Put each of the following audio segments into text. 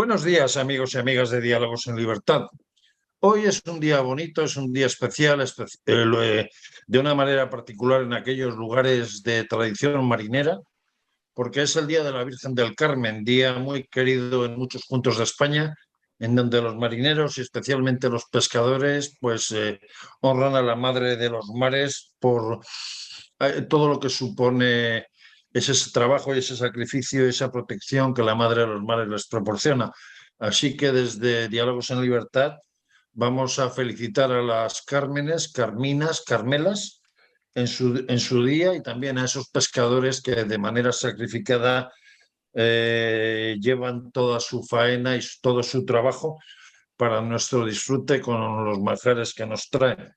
Buenos días, amigos y amigas de Diálogos en Libertad. Hoy es un día bonito, es un día especial, de una manera particular en aquellos lugares de tradición marinera, porque es el Día de la Virgen del Carmen, día muy querido en muchos puntos de España, en donde los marineros y especialmente los pescadores honran a la Madre de los Mares por todo lo que supone ese trabajo y ese sacrificio y esa protección que la Madre de los Mares les proporciona. Así que desde Diálogos en Libertad vamos a felicitar a las Cármenes, Carminas, Carmelas en su día, y también a esos pescadores que de manera sacrificada llevan toda su faena y todo su trabajo para nuestro disfrute con los manjares que nos traen.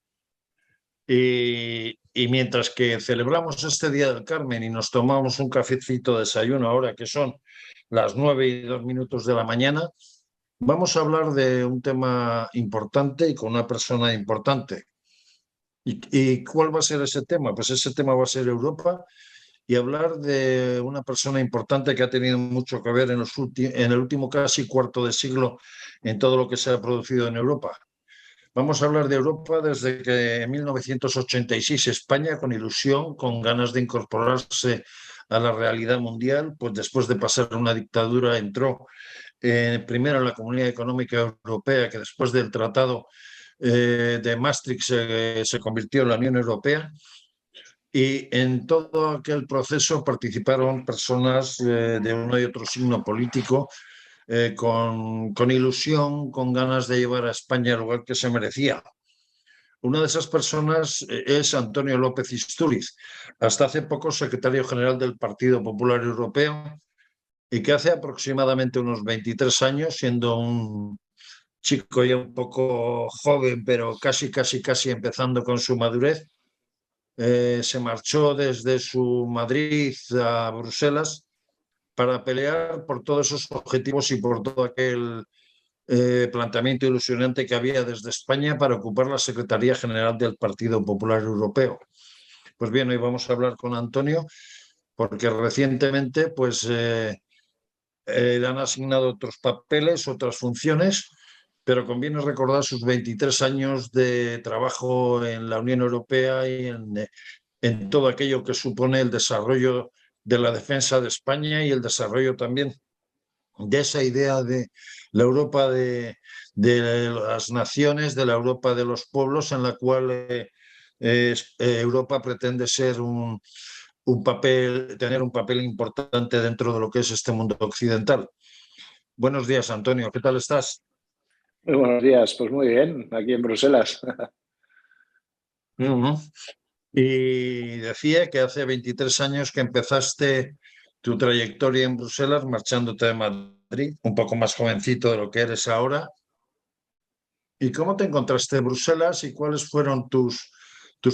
Y mientras que celebramos este Día del Carmen y nos tomamos un cafecito de desayuno ahora que son las 9:02 de la mañana, vamos a hablar de un tema importante y con una persona importante. ¿Y cuál va a ser ese tema? Pues ese tema va a ser Europa, y hablar de una persona importante que ha tenido mucho que ver en el último casi cuarto de siglo en todo lo que se ha producido en Europa. Vamos a hablar de Europa desde que en 1986 España, con ilusión, con ganas de incorporarse a la realidad mundial, pues después de pasar una dictadura entró primero en la Comunidad Económica Europea, que después del Tratado de Maastricht se convirtió en la Unión Europea. Y en todo aquel proceso participaron personas de uno y otro signo político, con ilusión, con ganas de llevar a España al lugar que se merecía. Una de esas personas es Antonio López Istúriz, hasta hace poco secretario general del Partido Popular Europeo, y que hace aproximadamente unos 23 años, siendo un chico ya un poco joven, pero casi empezando con su madurez, se marchó desde su Madrid a Bruselas para pelear por todos esos objetivos y por todo aquel planteamiento ilusionante que había desde España para ocupar la Secretaría General del Partido Popular Europeo. Pues bien, hoy vamos a hablar con Antonio porque recientemente le han asignado otros papeles, otras funciones, pero conviene recordar sus 23 años de trabajo en la Unión Europea y en todo aquello que supone el desarrollo de la defensa de España y el desarrollo también de esa idea de la Europa de las naciones, de la Europa de los pueblos, en la cual Europa pretende ser tener un papel importante dentro de lo que es este mundo occidental. Buenos días, Antonio, ¿qué tal estás? Muy buenos días, pues muy bien, aquí en Bruselas. Uh-huh. Y decía que hace 23 años que empezaste tu trayectoria en Bruselas, marchándote de Madrid, un poco más jovencito de lo que eres ahora. ¿Y cómo te encontraste en Bruselas y cuáles fueron tus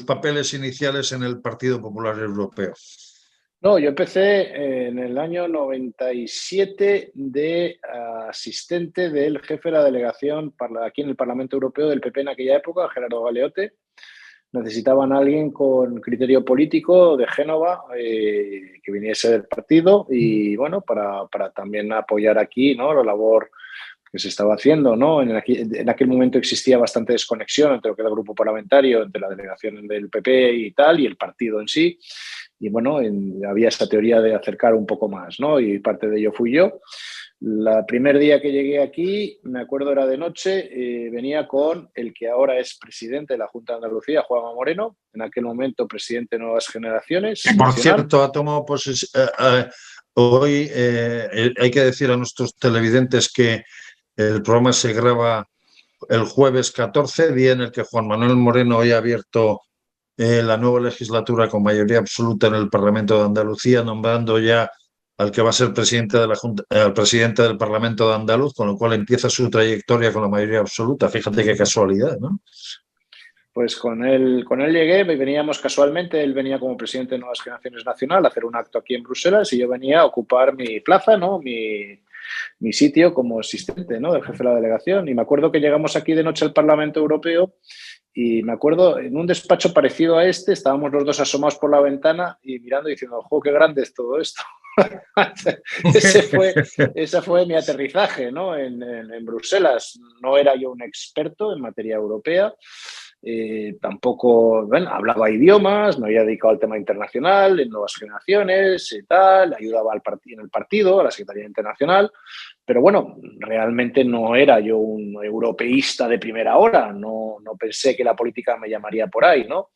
papeles iniciales en el Partido Popular Europeo? No, yo empecé en el año 97 de asistente del jefe de la delegación aquí en el Parlamento Europeo del PP en aquella época, Gerardo Galeote. Necesitaban a alguien con criterio político de Génova que viniese del partido y, bueno, para también apoyar aquí, ¿no?, la labor que se estaba haciendo, ¿no? En aquel momento existía bastante desconexión entre lo que era el grupo parlamentario, entre la delegación del PP y tal, y el partido en sí. Y bueno, había esa teoría de acercar un poco más, ¿no? Y parte de ello fui yo. El primer día que llegué aquí, me acuerdo era de noche, venía con el que ahora es presidente de la Junta de Andalucía, Juanma Moreno, en aquel momento presidente de Nuevas Generaciones. Por cierto, ha tomado hoy, hay que decir a nuestros televidentes que el programa se graba el jueves 14, día en el que Juan Manuel Moreno hoy ha abierto la nueva legislatura con mayoría absoluta en el Parlamento de Andalucía, nombrando ya al que va a ser presidente de la Junta, al presidente del Parlamento de Andaluz, con lo cual empieza su trayectoria con la mayoría absoluta. Fíjate qué casualidad, ¿no? Pues con él llegué, veníamos casualmente, él venía como presidente de Nuevas Generaciones Nacional a hacer un acto aquí en Bruselas y yo venía a ocupar mi plaza, ¿no?, mi sitio como asistente, ¿no?, del jefe de la delegación. Y me acuerdo que llegamos aquí de noche al Parlamento Europeo y me acuerdo, en un despacho parecido a este, estábamos los dos asomados por la ventana y mirando y diciendo, ¡jo, qué grande es todo esto! Ese fue mi aterrizaje, ¿no? En Bruselas. No era yo un experto en materia europea. Tampoco, bueno, hablaba idiomas, me había dedicado al tema internacional, en nuevas generaciones y tal, ayudaba en el partido, a la Secretaría Internacional, pero bueno, realmente no era yo un europeísta de primera hora, no pensé que la política me llamaría por ahí, ¿no?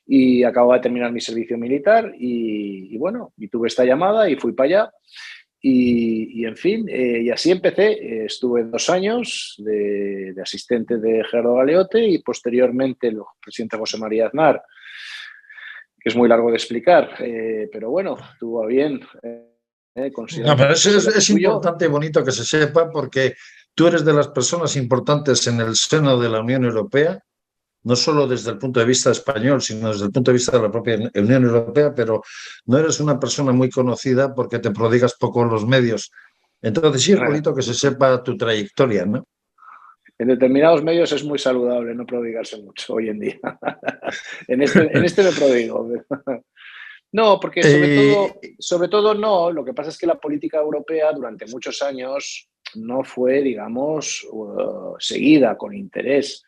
Y acababa de terminar mi servicio militar y bueno, y tuve esta llamada y fui para allá. Y en fin, y así empecé. Estuve 2 años de asistente de Gerardo Galeote y posteriormente el presidente José María Aznar, que es muy largo de explicar, pero bueno, estuvo bien. No, pero es importante y bonito que se sepa porque tú eres de las personas importantes en el seno de la Unión Europea, no solo desde el punto de vista español, sino desde el punto de vista de la propia Unión Europea, pero no eres una persona muy conocida porque te prodigas poco en los medios. Entonces sí es bonito que se sepa tu trayectoria, ¿no? En determinados medios es muy saludable no prodigarse mucho hoy en día. en este me prodigo. No, porque sobre todo no. Lo que pasa es que la política europea durante muchos años no fue, digamos, seguida con interés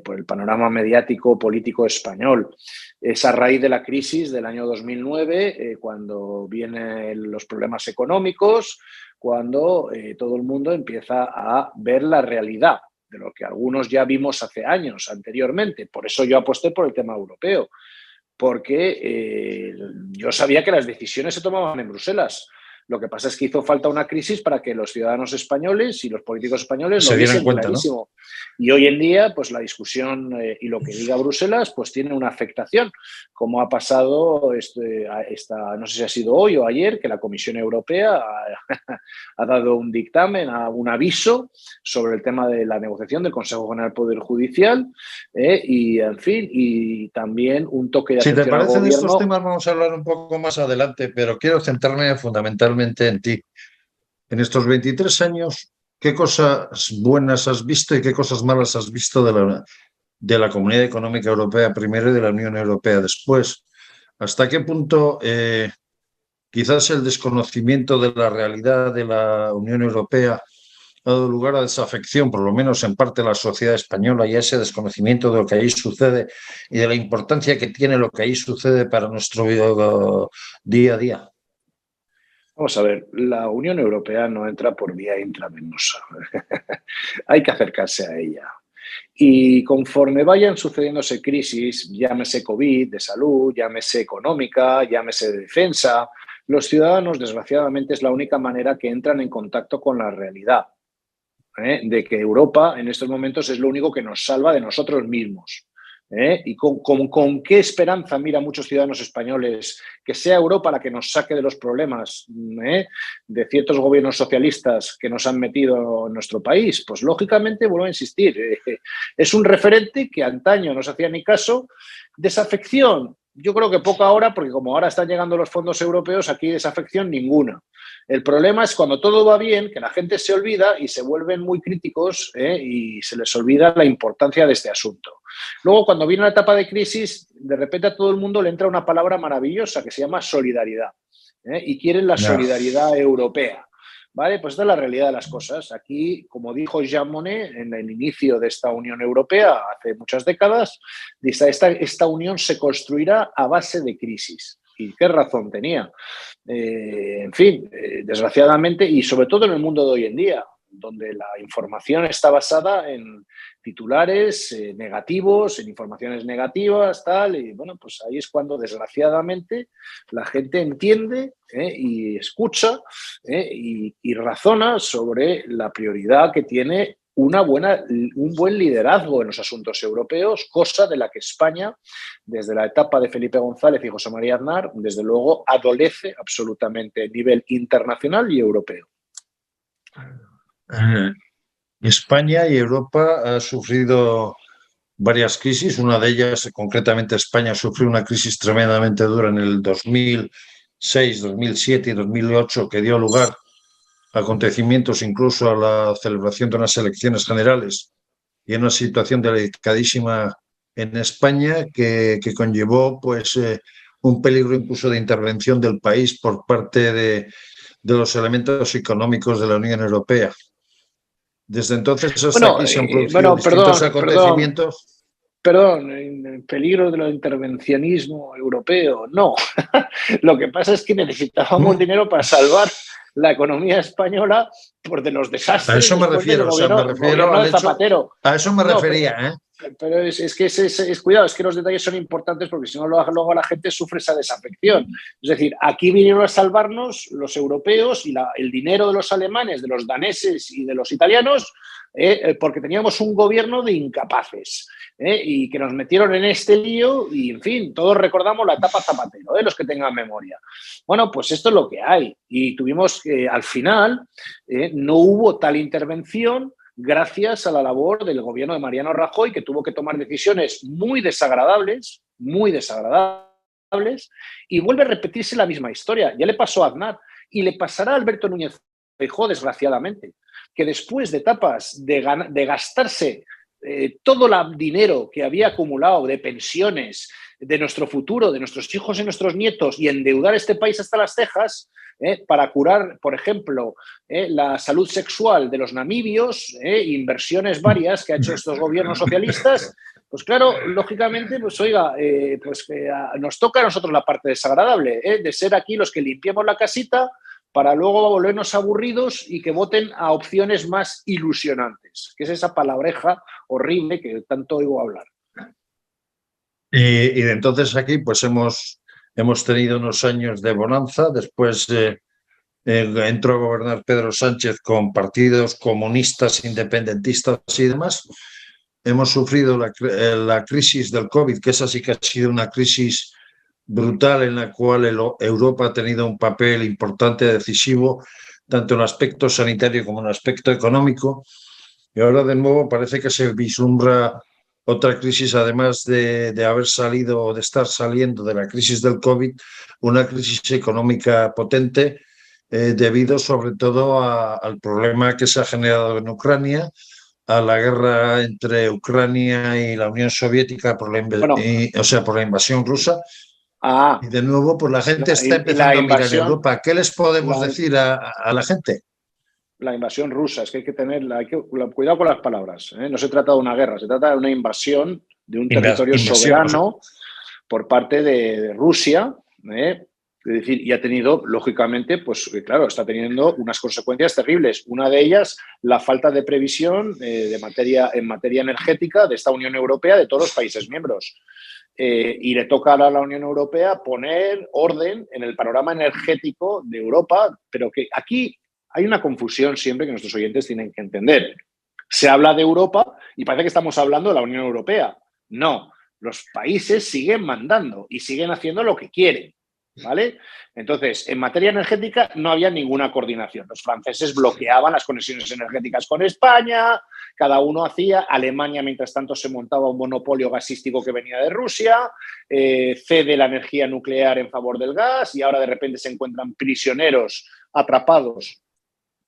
por el panorama mediático político español. Es a raíz de la crisis del año 2009, cuando vienen los problemas económicos, cuando todo el mundo empieza a ver la realidad de lo que algunos ya vimos hace años anteriormente. Por eso yo aposté por el tema europeo, porque yo sabía que las decisiones se tomaban en Bruselas. Lo que pasa es que hizo falta una crisis para que los ciudadanos españoles y los políticos españoles lo viesen clarísimo. ¿No? Y hoy en día, pues la discusión y lo que diga Bruselas, pues tiene una afectación, como ha pasado no sé si ha sido hoy o ayer, que la Comisión Europea ha dado un dictamen, un aviso sobre el tema de la negociación del Consejo General del Poder Judicial y, en fin, y también un toque de atención al gobierno. Si te parece, de estos temas vamos a hablar un poco más adelante, pero quiero centrarme fundamentalmente en ti. En estos 23 años, ¿qué cosas buenas has visto y qué cosas malas has visto de la Comunidad Económica Europea primero y de la Unión Europea después? ¿Hasta qué punto quizás el desconocimiento de la realidad de la Unión Europea ha dado lugar a desafección, por lo menos en parte de la sociedad española, y a ese desconocimiento de lo que ahí sucede y de la importancia que tiene lo que ahí sucede para nuestro día a día? Vamos a ver, la Unión Europea no entra por vía intravenosa. Hay que acercarse a ella. Y conforme vayan sucediéndose crisis, llámese COVID, de salud, llámese económica, llámese de defensa, los ciudadanos, desgraciadamente, es la única manera que entran en contacto con la realidad, de que Europa en estos momentos es lo único que nos salva de nosotros mismos. ¿Y con qué esperanza mira muchos ciudadanos españoles que sea Europa la que nos saque de los problemas de ciertos gobiernos socialistas que nos han metido en nuestro país? Pues lógicamente, vuelvo a insistir, es un referente que antaño no se hacía ni caso. Desafección, yo creo que poca ahora, porque como ahora están llegando los fondos europeos, aquí desafección ninguna. El problema es cuando todo va bien, que la gente se olvida y se vuelven muy críticos y se les olvida la importancia de este asunto. Luego, cuando viene la etapa de crisis, de repente a todo el mundo le entra una palabra maravillosa que se llama solidaridad. Y quieren la solidaridad europea. ¿Vale? Pues esta es la realidad de las cosas. Aquí, como dijo Jean Monnet en el inicio de esta Unión Europea hace muchas décadas, esta unión se construirá a base de crisis. ¿Y qué razón tenía? En fin, desgraciadamente, y sobre todo en el mundo de hoy en día, donde la información está basada en titulares negativos, en informaciones negativas, tal, y bueno, pues ahí es cuando desgraciadamente la gente entiende y escucha y razona sobre la prioridad que tiene un buen liderazgo en los asuntos europeos, cosa de la que España, desde la etapa de Felipe González y José María Aznar, desde luego adolece absolutamente a nivel internacional y europeo. España y Europa han sufrido varias crisis. Una de ellas, concretamente España, sufrió una crisis tremendamente dura en el 2006, 2007 y 2008, que dio lugar a acontecimientos, incluso a la celebración de unas elecciones generales y en una situación delicadísima en España que conllevó pues un peligro incluso de intervención del país por parte de los elementos económicos de la Unión Europea. Desde entonces hasta aquí se han producido distintos acontecimientos. Perdón, en peligro de lo intervencionismo europeo, no. Lo que pasa es que necesitábamos dinero para salvar la economía española por de los desastres. A eso me refiero, gobierno de Zapatero. A eso me refería, ¿eh? Pero es que cuidado, es que los detalles son importantes porque si no luego la gente sufre esa desafección. Es decir, aquí vinieron a salvarnos los europeos y el dinero de los alemanes, de los daneses y de los italianos, porque teníamos un gobierno de incapaces y que nos metieron en este lío y, en fin, todos recordamos la etapa Zapatero, los que tengan memoria. Bueno, pues esto es lo que hay y tuvimos que, al final, no hubo tal intervención gracias a la labor del gobierno de Mariano Rajoy, que tuvo que tomar decisiones muy desagradables, y vuelve a repetirse la misma historia. Ya le pasó a Aznar y le pasará a Alberto Núñez Feijóo, desgraciadamente, que después de etapas de gastarse todo el dinero que había acumulado de pensiones, de nuestro futuro, de nuestros hijos y nuestros nietos, y endeudar este país hasta las cejas, para curar, por ejemplo, la salud sexual de los namibios, inversiones varias que ha hecho estos gobiernos socialistas, pues claro, lógicamente, pues oiga, nos toca a nosotros la parte desagradable, de ser aquí los que limpiemos la casita para luego volvernos aburridos y que voten a opciones más ilusionantes, que es esa palabreja horrible que tanto oigo hablar. Y de entonces aquí pues hemos tenido unos años de bonanza, después entró a gobernar Pedro Sánchez con partidos comunistas, independentistas y demás. Hemos sufrido la crisis del COVID, que esa sí que ha sido una crisis brutal en la cual Europa ha tenido un papel importante, decisivo, tanto en el aspecto sanitario como en el aspecto económico. Y ahora de nuevo parece que se vislumbra otra crisis, además de haber salido o de estar saliendo de la crisis del COVID, una crisis económica potente, debido sobre todo al problema que se ha generado en Ucrania, a la guerra entre Ucrania y la Unión Soviética por la invasión rusa. Y de nuevo, pues la gente está empezando a mirar en Europa. ¿Qué les podemos decir a la gente? La invasión rusa, es que hay que tener cuidado con las palabras. No se trata de una guerra, se trata de una invasión de un territorio soberano por parte de Rusia. Es decir, y ha tenido, lógicamente, pues claro, está teniendo unas consecuencias terribles. Una de ellas, la falta de previsión en materia energética de esta Unión Europea, de todos los países miembros. Y le toca a la Unión Europea poner orden en el panorama energético de Europa, pero que aquí hay una confusión siempre que nuestros oyentes tienen que entender. Se habla de Europa y parece que estamos hablando de la Unión Europea. No, los países siguen mandando y siguen haciendo lo que quieren, ¿vale? Entonces, en materia energética no había ninguna coordinación. Los franceses bloqueaban las conexiones energéticas con España, cada uno hacía. Alemania, mientras tanto, se montaba un monopolio gasístico que venía de Rusia, cede la energía nuclear en favor del gas y ahora de repente se encuentran prisioneros atrapados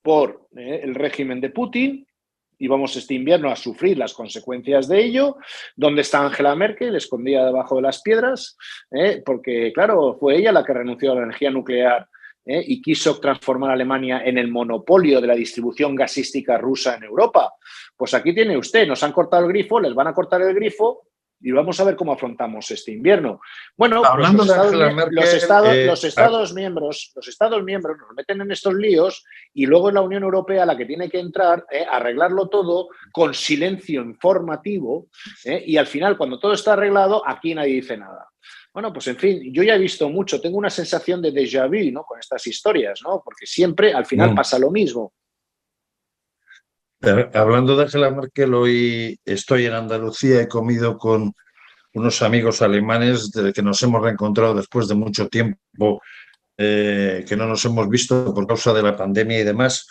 por el régimen de Putin y vamos este invierno a sufrir las consecuencias de ello. ¿Dónde está Angela Merkel? Escondida debajo de las piedras, porque, claro, fue ella la que renunció a la energía nuclear y quiso transformar a Alemania en el monopolio de la distribución gasística rusa en Europa. Pues aquí tiene usted, nos han cortado el grifo, les van a cortar el grifo y vamos a ver cómo afrontamos este invierno. Bueno, hablando los Estados miembros nos meten en estos líos y luego es la Unión Europea la que tiene que entrar a arreglarlo todo con silencio informativo y al final, cuando todo está arreglado, aquí nadie dice nada. Bueno, pues en fin, yo ya he visto mucho, tengo una sensación de déjà vu, ¿no?, con estas historias, ¿no?, porque siempre al final pasa lo mismo. Hablando de Angela Merkel, hoy estoy en Andalucía, he comido con unos amigos alemanes de que nos hemos reencontrado después de mucho tiempo, que no nos hemos visto por causa de la pandemia y demás,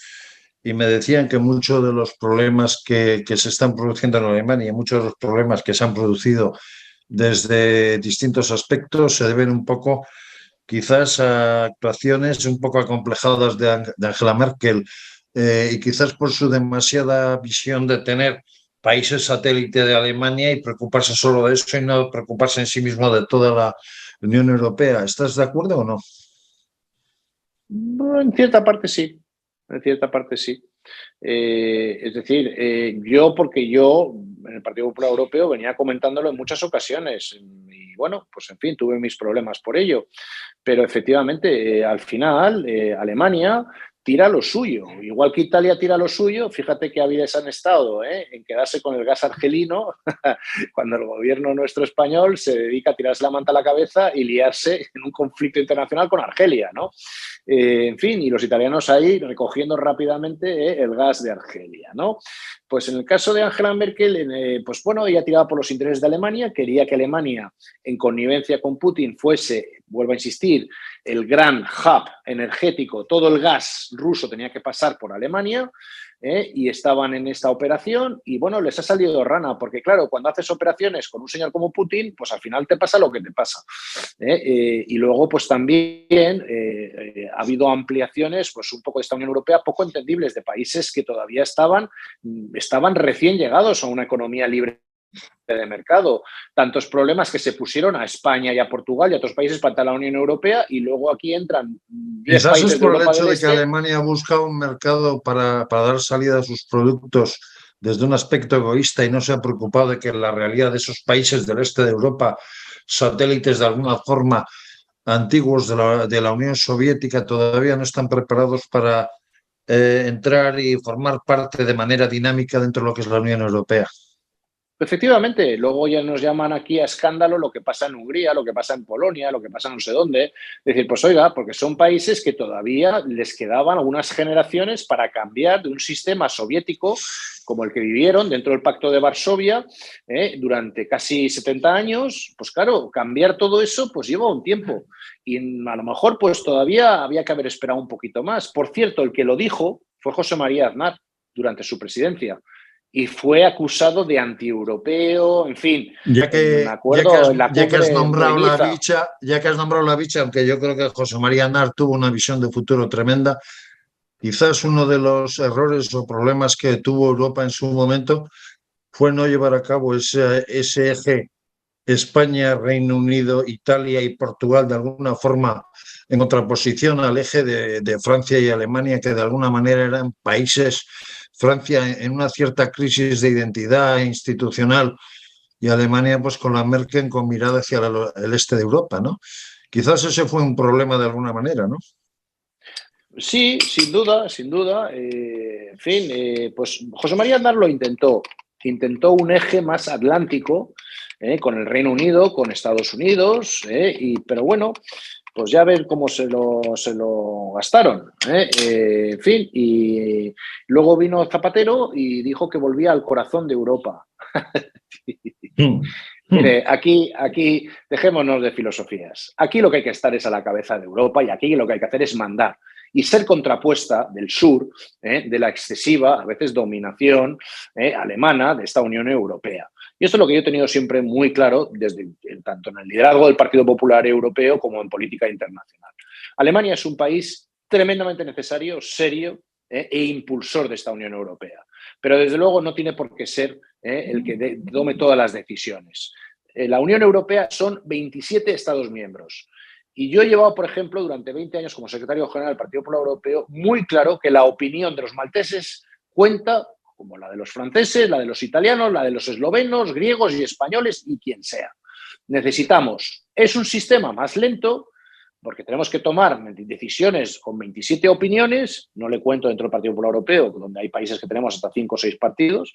y me decían que muchos de los problemas que se están produciendo en Alemania, muchos de los problemas que se han producido desde distintos aspectos se deben un poco quizás a actuaciones un poco acomplejadas de Angela Merkel, y quizás por su demasiada visión de tener países satélite de Alemania y preocuparse solo de eso y no preocuparse en sí mismo de toda Unión Europea. ¿Estás de acuerdo o no? Bueno, en cierta parte sí, en cierta parte sí. Es decir, porque yo en el Partido Popular Europeo venía comentándolo en muchas ocasiones y bueno, pues en fin, tuve mis problemas por ello. Pero efectivamente, al final, Alemania tira lo suyo. Igual que Italia tira lo suyo, fíjate que habidas han estado en quedarse con el gas argelino cuando el gobierno nuestro español se dedica a tirarse la manta a la cabeza y liarse en un conflicto internacional con Argelia, ¿no? En fin, y los italianos ahí recogiendo rápidamente el gas de Argelia, ¿no? Pues en el caso de Angela Merkel, pues bueno, ella tiraba por los intereses de Alemania, quería que Alemania, en connivencia con Putin, fuese, vuelvo a insistir, el gran hub energético, todo el gas ruso tenía que pasar por Alemania, y estaban en esta operación y bueno, les ha salido rana, porque claro, cuando haces operaciones con un señor como Putin, pues al final te pasa lo que te pasa. Y luego pues también ha habido ampliaciones, pues un poco de esta Unión Europea, poco entendibles, de países que todavía estaban recién llegados a una economía libre de mercado, tantos problemas que se pusieron a España y a Portugal y a otros países para la Unión Europea y luego aquí entran 10 Quizás es países de por el Europa hecho del de que Este. Alemania busca un mercado para dar salida a sus productos desde un aspecto egoísta y no se ha preocupado de que la realidad de esos países del este de Europa, satélites de alguna forma antiguos de la Unión Soviética, todavía no están preparados para entrar y formar parte de manera dinámica dentro de lo que es la Unión Europea. Efectivamente, luego ya nos llaman aquí a escándalo lo que pasa en Hungría, lo que pasa en Polonia, lo que pasa no sé dónde. Es decir, pues oiga, porque son países que todavía les quedaban algunas generaciones para cambiar de un sistema soviético como el que vivieron dentro del Pacto de Varsovia durante casi 70 años. Pues claro, cambiar todo eso pues lleva un tiempo y a lo mejor pues todavía había que haber esperado un poquito más. Por cierto, el que lo dijo fue José María Aznar durante su presidencia. Y fue acusado de antieuropeo, en fin, Ya me que, acuerdo en la ya que has cumbre de nombrado la Niza. bicha, ya que has nombrado la bicha, aunque yo creo que José María Aznar tuvo una visión de futuro tremenda, quizás uno de los errores o problemas que tuvo Europa en su momento fue no llevar a cabo ese eje España, Reino Unido, Italia y Portugal de alguna forma en contraposición al eje de Francia y Alemania, que de alguna manera eran países, Francia en una cierta crisis de identidad institucional y Alemania pues con la Merkel con mirada hacia el este de Europa, ¿no? Quizás ese fue un problema de alguna manera, ¿no? Sí, sin duda, sin duda. En fin, pues José María Aznar lo intentó. Intentó un eje más atlántico con el Reino Unido, con Estados Unidos, pero bueno, pues ya ven cómo se lo gastaron. En fin, y luego vino Zapatero y dijo que volvía al corazón de Europa. Mire, aquí dejémonos de filosofías. Aquí lo que hay que estar es a la cabeza de Europa y aquí lo que hay que hacer es mandar y ser contrapuesta del sur, de la excesiva, a veces, dominación alemana de esta Unión Europea. Y esto es lo que yo he tenido siempre muy claro, tanto en el liderazgo del Partido Popular Europeo como en política internacional. Alemania es un país tremendamente necesario, serio e impulsor de esta Unión Europea. Pero desde luego no tiene por qué ser el que tome todas las decisiones. La Unión Europea son 27 Estados miembros. Y yo he llevado, por ejemplo, durante 20 años como secretario general del Partido Popular Europeo, muy claro que la opinión de los malteses cuenta como la de los franceses, la de los italianos, la de los eslovenos, griegos y españoles y quien sea. Necesitamos, es un sistema más lento, porque tenemos que tomar decisiones con 27 opiniones, no le cuento dentro del Partido Popular Europeo, donde hay países que tenemos hasta 5 o 6 partidos,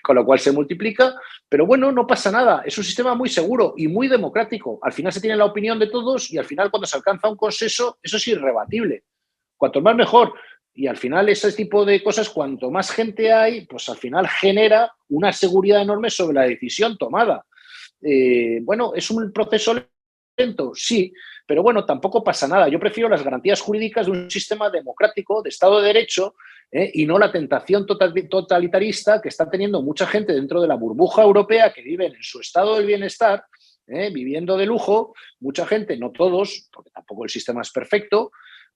con lo cual se multiplica, pero bueno, no pasa nada, es un sistema muy seguro y muy democrático. Al final se tiene la opinión de todos y al final cuando se alcanza un consenso, eso es irrebatible. Cuanto más mejor. Y al final ese tipo de cosas, cuanto más gente hay, pues al final genera una seguridad enorme sobre la decisión tomada. Bueno, ¿es un proceso lento? Sí, pero bueno, tampoco pasa nada. Yo prefiero las garantías jurídicas de un sistema democrático, de Estado de Derecho, y no la tentación totalitarista que está teniendo mucha gente dentro de la burbuja europea que viven en su estado del bienestar, viviendo de lujo, mucha gente, no todos, porque tampoco el sistema es perfecto,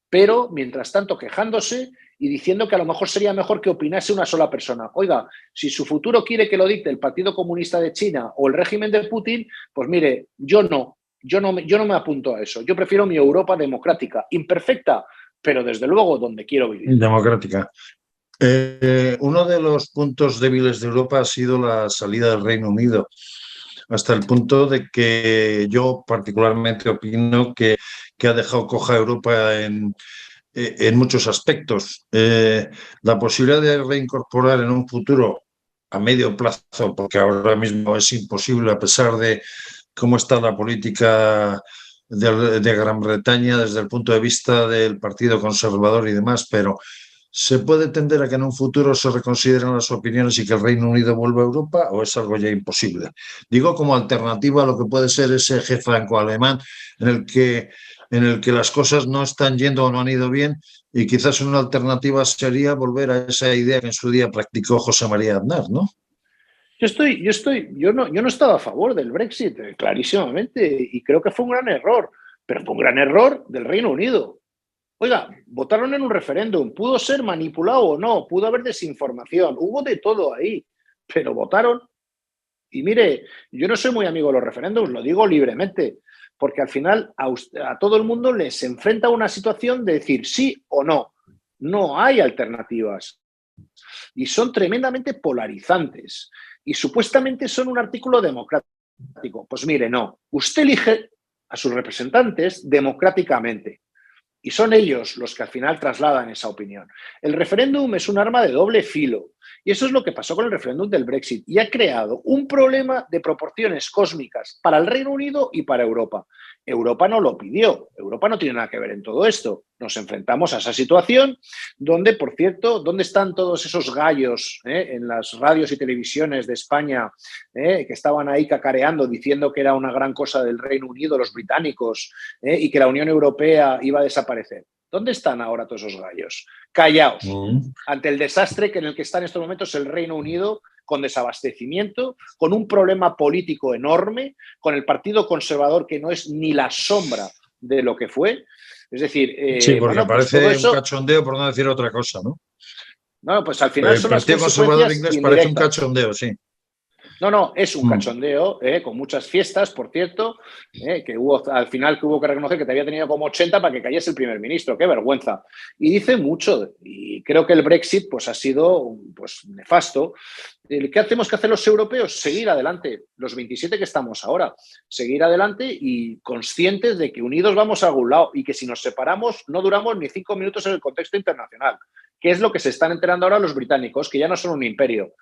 pero mientras tanto quejándose y diciendo que a lo mejor sería mejor que opinase una sola persona. Oiga, si su futuro quiere que lo dicte el Partido Comunista de China o el régimen de Putin, pues mire, yo no. Yo no me apunto a eso. Yo prefiero mi Europa democrática, imperfecta, pero desde luego donde quiero vivir. Democrática. Uno de los puntos débiles de Europa ha sido la salida del Reino Unido, hasta el punto de que yo particularmente opino que ha dejado coja a Europa en muchos aspectos. La posibilidad de reincorporar en un futuro a medio plazo, porque ahora mismo es imposible a pesar de cómo está la política de Gran Bretaña desde el punto de vista del Partido Conservador y demás, pero ¿se puede tender a que en un futuro se reconsideren las opiniones y que el Reino Unido vuelva a Europa o es algo ya imposible? Digo como alternativa a lo que puede ser ese eje franco-alemán en el que las cosas no están yendo o no han ido bien y quizás una alternativa sería volver a esa idea que en su día practicó José María Aznar, ¿no? Yo no estaba a favor del Brexit, clarísimamente, y creo que fue un gran error, pero fue un gran error del Reino Unido. Oiga, votaron en un referéndum, pudo ser manipulado o no, pudo haber desinformación, hubo de todo ahí, pero votaron. Y mire, yo no soy muy amigo de los referéndums, lo digo libremente, porque al final a todo el mundo les enfrenta una situación de decir sí o no. No hay alternativas. Y son tremendamente polarizantes. Y supuestamente son un artículo democrático. Pues mire, no. Usted elige a sus representantes democráticamente. Y son ellos los que al final trasladan esa opinión. El referéndum es un arma de doble filo. Y eso es lo que pasó con el referéndum del Brexit. Y ha creado un problema de proporciones cósmicas para el Reino Unido y para Europa. Europa no lo pidió. Europa no tiene nada que ver en todo esto. Nos enfrentamos a esa situación donde, por cierto, ¿dónde están todos esos gallos en las radios y televisiones de España que estaban ahí cacareando diciendo que era una gran cosa del Reino Unido, los británicos, y que la Unión Europea iba a desaparecer? ¿Dónde están ahora todos esos gallos? Callaos ante el desastre en el que está en estos momentos el Reino Unido, con desabastecimiento, con un problema político enorme, con el Partido Conservador que no es ni la sombra de lo que fue. Es decir, sí, porque bueno, pues parece eso, un cachondeo por no decir otra cosa, ¿no? No, pues al final El son las Partido Conservador consecuencias inglés parece un indirectas. cachondeo, sí. No, es un cachondeo, con muchas fiestas, por cierto, que hubo al final que hubo que reconocer que te había tenido como 80 para que cayese el primer ministro. ¡Qué vergüenza! Y dice mucho, y creo que el Brexit pues, ha sido pues, nefasto. ¿Qué tenemos que hacer los europeos? Seguir adelante, los 27 que estamos ahora, seguir adelante y conscientes de que unidos vamos a algún lado y que si nos separamos no duramos ni 5 minutos en el contexto internacional, que es lo que se están enterando ahora los británicos, que ya no son un imperio.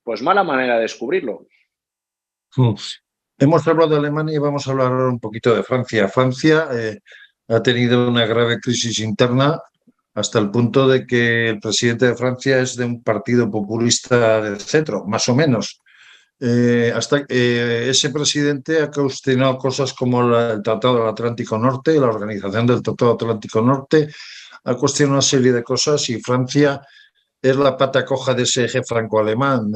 Pues mala manera de descubrirlo. Hemos hablado de Alemania y vamos a hablar ahora un poquito de Francia. Francia ha tenido una grave crisis interna hasta el punto de que el presidente de Francia es de un partido populista del centro, más o menos. Ese presidente ha cuestionado cosas como el Tratado del Atlántico Norte, la organización del Tratado Atlántico Norte, ha cuestionado una serie de cosas y Francia es la pata coja de ese eje franco-alemán.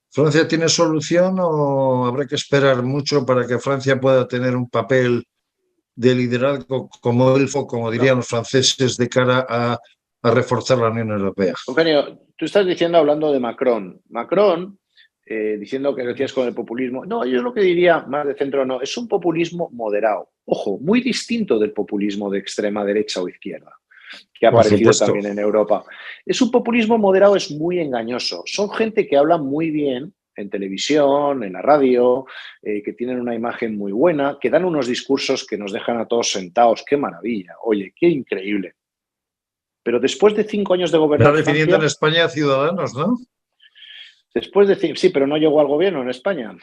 ¿Francia tiene solución o habrá que esperar mucho para que Francia pueda tener un papel de liderazgo como elfo, como dirían los franceses, de cara a reforzar la Unión Europea? Eugenio, tú estás diciendo, hablando de Macron. Macron, diciendo que decías con el populismo. No, yo lo que diría, más de centro no, es un populismo moderado. Ojo, muy distinto del populismo de extrema derecha o izquierda, que ha aparecido también en Europa. Es un populismo moderado, es muy engañoso. Son gente que habla muy bien en televisión, en la radio, que tienen una imagen muy buena, que dan unos discursos que nos dejan a todos sentados. ¡Qué maravilla! Oye, qué increíble. Pero después de 5 años de gobernar Está definiendo Francia, en España Ciudadanos, ¿no? sí, pero no llegó al gobierno en España.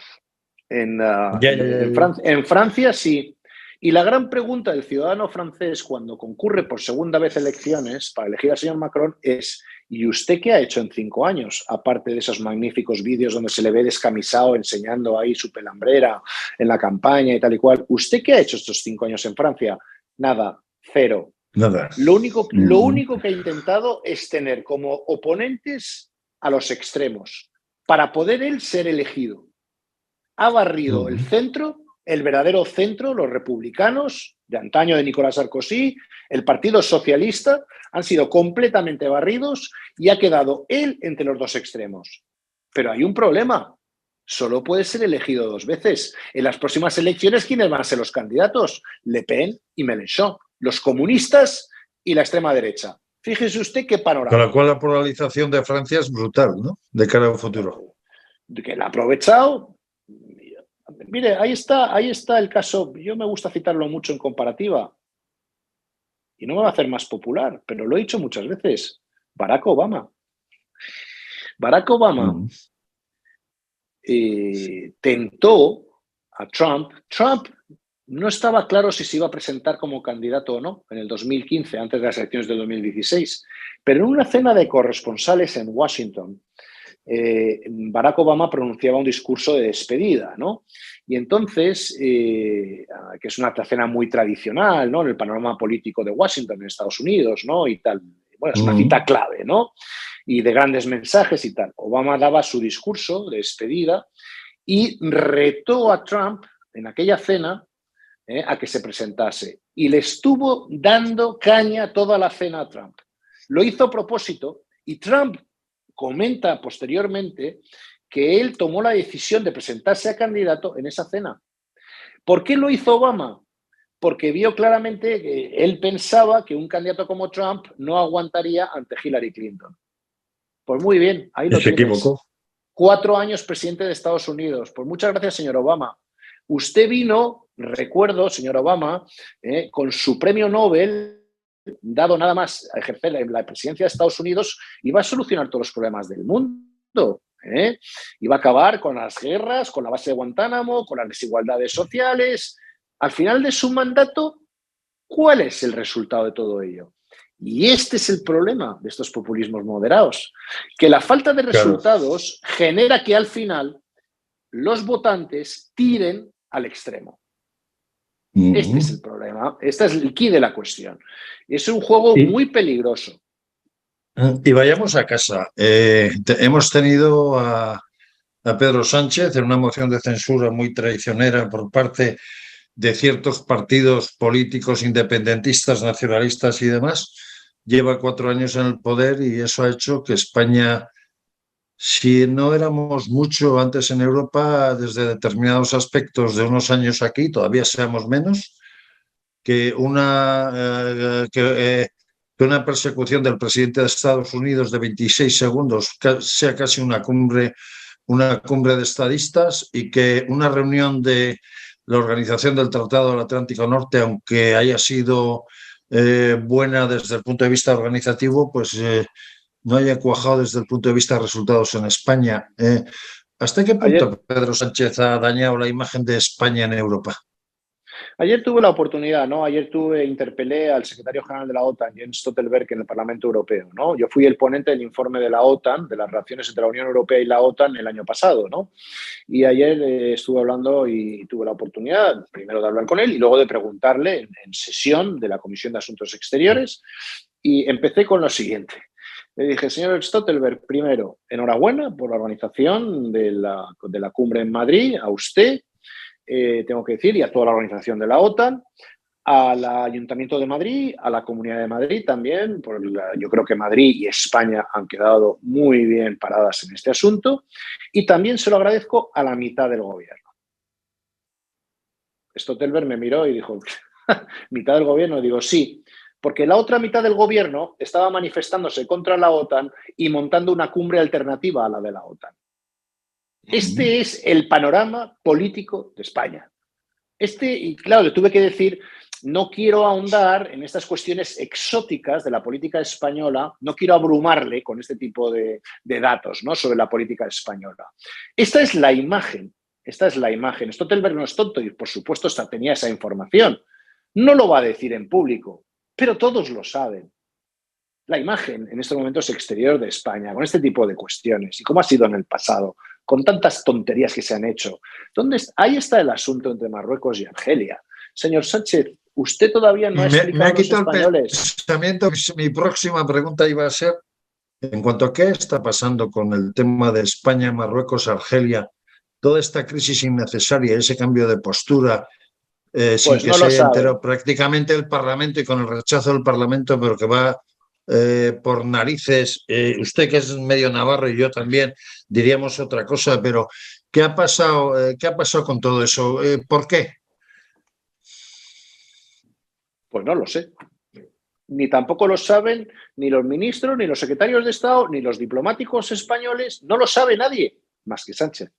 En Francia sí. Y la gran pregunta del ciudadano francés cuando concurre por segunda vez elecciones para elegir al señor Macron es: ¿y usted qué ha hecho en 5 años? Aparte de esos magníficos vídeos donde se le ve descamisado enseñando ahí su pelambrera en la campaña y tal y cual. ¿Usted qué ha hecho estos 5 años en Francia? Nada, cero. Nada. Lo único que ha intentado es tener como oponentes a los extremos para poder él ser elegido. Ha barrido el centro, el verdadero centro, los republicanos de antaño de Nicolas Sarkozy, el Partido Socialista, han sido completamente barridos y ha quedado él entre los dos extremos. Pero hay un problema. solo puede ser elegido 2 veces. En las próximas elecciones, ¿quiénes van a ser los candidatos? Le Pen y Mélenchon, los comunistas y la extrema derecha. Fíjese usted qué Con panorama. lo cual la polarización de Francia es brutal, ¿no? De cara al futuro. Que la ha aprovechado. Mire, ahí está el caso. Yo me gusta citarlo mucho en comparativa. Y no me va a hacer más popular, pero lo he dicho muchas veces. Barack Obama. Barack Obama tentó a Trump. Trump no estaba claro si se iba a presentar como candidato o no en el 2015, antes de las elecciones del 2016. Pero en una cena de corresponsales en Washington, Barack Obama pronunciaba un discurso de despedida, ¿no? Y entonces, que es una cena muy tradicional, ¿no? En el panorama político de Washington, en Estados Unidos, ¿no? Y tal. Bueno, es una cita clave, ¿no? Y de grandes mensajes y tal. Obama daba su discurso de despedida y retó a Trump en aquella cena a que se presentase. Y le estuvo dando caña toda la cena a Trump. Lo hizo a propósito y Trump comenta posteriormente que él tomó la decisión de presentarse a candidato en esa cena. ¿Por qué lo hizo Obama? Porque vio claramente que él pensaba que un candidato como Trump no aguantaría ante Hillary Clinton. Pues muy bien, ahí lo tienes. Se equivocó. 4 años presidente de Estados Unidos. Pues muchas gracias, señor Obama. Usted vino, recuerdo, señor Obama, con su premio Nobel, dado nada más a ejercer la presidencia de Estados Unidos, iba a solucionar todos los problemas del mundo. Iba a acabar con las guerras, con la base de Guantánamo, con las desigualdades sociales. Al final de su mandato, ¿cuál es el resultado de todo ello? Y este es el problema de estos populismos moderados, que la falta de resultados genera que al final los votantes tiren al extremo. Este es el problema, este es el quid de la cuestión. Es un juego muy peligroso. Y vayamos a casa. Hemos tenido a Pedro Sánchez en una moción de censura muy traicionera por parte de ciertos partidos políticos independentistas, nacionalistas y demás. Lleva 4 años en el poder y eso ha hecho que España, si no éramos mucho antes en Europa, desde determinados aspectos de unos años aquí, todavía seamos menos, que una persecución del presidente de Estados Unidos de 26 segundos sea casi una cumbre de estadistas y que una reunión de la Organización del Tratado del Atlántico Norte, aunque haya sido buena desde el punto de vista organizativo, pues no haya cuajado desde el punto de vista de resultados en España. ¿Hasta qué punto Pedro Sánchez ha dañado la imagen de España en Europa? Ayer tuve la oportunidad, ¿no? Interpelé al secretario general de la OTAN, Jens Stoltenberg, en el Parlamento Europeo, ¿no? Yo fui el ponente del informe de la OTAN, de las relaciones entre la Unión Europea y la OTAN el año pasado, ¿no? Y ayer estuve hablando y tuve la oportunidad, primero de hablar con él y luego de preguntarle en sesión de la Comisión de Asuntos Exteriores, y empecé con lo siguiente. Le dije, señor Stoltenberg, primero, enhorabuena por la organización de la cumbre en Madrid, a usted, tengo que decir, y a toda la organización de la OTAN, al Ayuntamiento de Madrid, a la Comunidad de Madrid también. Yo creo que Madrid y España han quedado muy bien paradas en este asunto. Y también se lo agradezco a la mitad del gobierno. Stoltenberg me miró y dijo, ¿mitad del gobierno? Digo, sí, porque la otra mitad del gobierno estaba manifestándose contra la OTAN y montando una cumbre alternativa a la de la OTAN. Este es el panorama político de España. Y claro, le tuve que decir, no quiero ahondar en estas cuestiones exóticas de la política española, no quiero abrumarle con este tipo de datos, ¿no?, sobre la política española. Esta es la imagen. Stoltenberg no es tonto y, por supuesto, tenía esa información. No lo va a decir en público, pero todos lo saben. La imagen en estos momentos exterior de España, con este tipo de cuestiones, y cómo ha sido en el pasado, con tantas tonterías que se han hecho. Ahí está el asunto entre Marruecos y Argelia. Señor Sánchez, usted todavía no ha explicado a los españoles. El pensamiento. Mi próxima pregunta iba a ser, en cuanto a qué está pasando con el tema de España, Marruecos, Argelia, toda esta crisis innecesaria, ese cambio de postura, sin que se haya enterado prácticamente el Parlamento y con el rechazo del Parlamento, pero que va por narices. Usted, que es medio navarro, y yo también diríamos otra cosa, pero qué ha pasado con todo eso? ¿Por qué? Pues no lo sé. Ni tampoco lo saben ni los ministros, ni los secretarios de Estado, ni los diplomáticos españoles. No lo sabe nadie, más que Sánchez.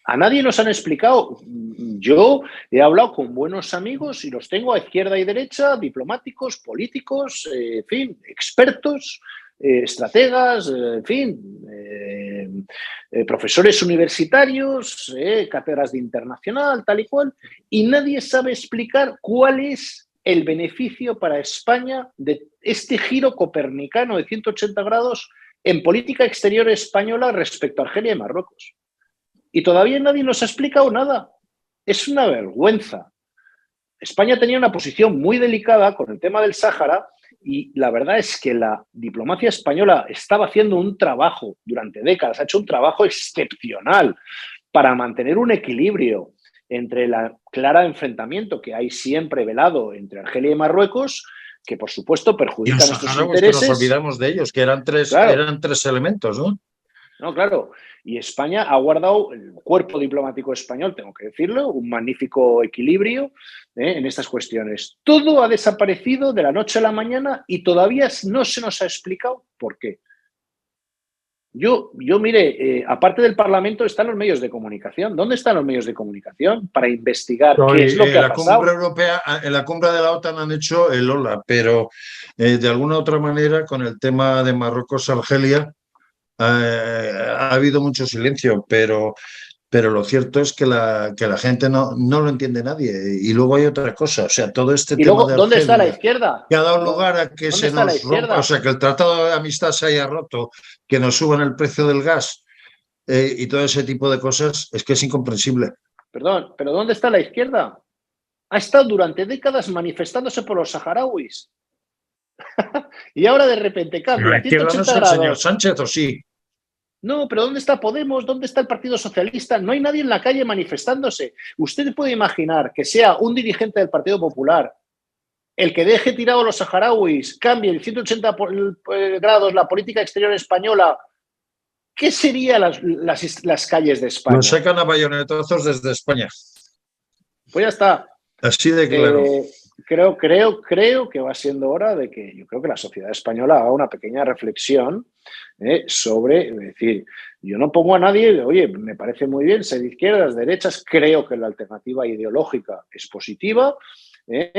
A nadie nos han explicado. Yo he hablado con buenos amigos y los tengo a izquierda y derecha, diplomáticos, políticos, en fin, expertos, estrategas, en fin, profesores universitarios, cátedras de internacional, tal y cual, y nadie sabe explicar cuál es el beneficio para España de este giro copernicano de 180 grados en política exterior española respecto a Argelia y Marruecos. Y todavía nadie nos ha explicado nada. Es una vergüenza. España tenía una posición muy delicada con el tema del Sáhara y la verdad es que la diplomacia española estaba haciendo un trabajo durante décadas, ha hecho un trabajo excepcional para mantener un equilibrio entre el clara enfrentamiento que hay siempre velado entre Argelia y Marruecos, que por supuesto perjudica nuestros intereses. Que nos olvidamos de ellos, que eran tres elementos, ¿no? No, claro. Y España ha guardado, el cuerpo diplomático español, tengo que decirlo, un magnífico equilibrio en estas cuestiones. Todo ha desaparecido de la noche a la mañana y todavía no se nos ha explicado por qué. Mire, aparte del Parlamento están los medios de comunicación. ¿Dónde están los medios de comunicación para investigar qué es lo que ha pasado? Cumbre europea, en la cumbre de la OTAN han hecho el hola, pero de alguna u otra manera con el tema de Marruecos-Argelia ha habido mucho silencio, pero lo cierto es que la gente no lo entiende nadie. Y luego hay otra cosa, o sea, todo este tema de Argelia, ¿dónde está la izquierda? Que ha dado lugar a que se nos rompa, o sea, que el tratado de amistad se haya roto, que nos suban el precio del gas y todo ese tipo de cosas, es que es incomprensible. Perdón, pero ¿dónde está la izquierda? Ha estado durante décadas manifestándose por los saharauis. Y ahora de repente cambia. ¿La izquierda no es el señor Sánchez o sí? No, pero ¿dónde está Podemos? ¿Dónde está el Partido Socialista? No hay nadie en la calle manifestándose. Usted puede imaginar que sea un dirigente del Partido Popular el que deje tirado a los saharauis, cambie en 180 grados la política exterior española. ¿Qué serían las calles de España? Nos sacan a bayonetazos desde España. Pues ya está. Así de claro. Creo que va siendo hora de que yo creo que la sociedad española haga una pequeña reflexión sobre, es decir, yo no pongo a nadie, oye, me parece muy bien ser de izquierdas, derechas, creo que la alternativa ideológica es positiva,